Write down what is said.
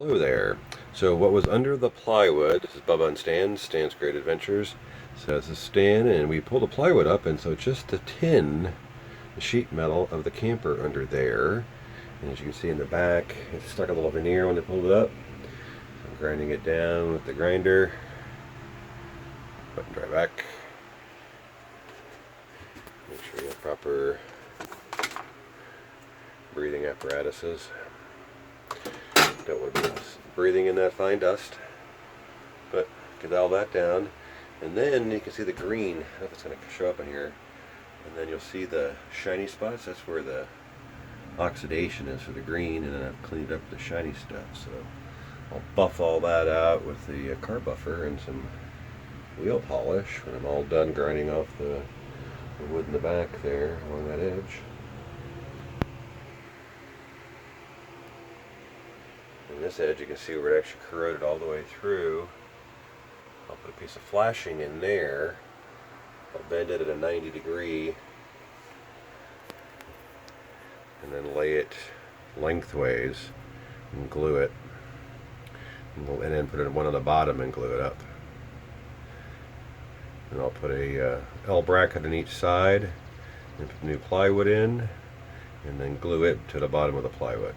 Hello there. So what was under the plywood, this is Bubba and Stan's Great Adventures. So this is Stan, and we pulled the plywood up, and so it's just the tin, the sheet metal of the camper under there. And as you can see in the back, it stuck a little veneer when they pulled it up. So I'm grinding it down with the grinder. Button dry back. Make sure you have proper breathing apparatuses. Don't want to be breathing in that fine dust, but get all that down, and then you can see the green. I don't know if it's going to show up in here, and then you'll see the shiny spots. That's where the oxidation is for the green, and then I've cleaned up the shiny stuff. So I'll buff all that out with the car buffer and some wheel polish when I'm all done grinding off the wood in the back there along that edge. This edge, you can see where it actually corroded all the way through. I'll put a piece of flashing in there. I'll bend it at a 90 degree and then lay it lengthways and glue it, and then put one on the bottom and glue it up. And I'll put a L bracket on each side and put new plywood in, and then glue it to the bottom of the plywood.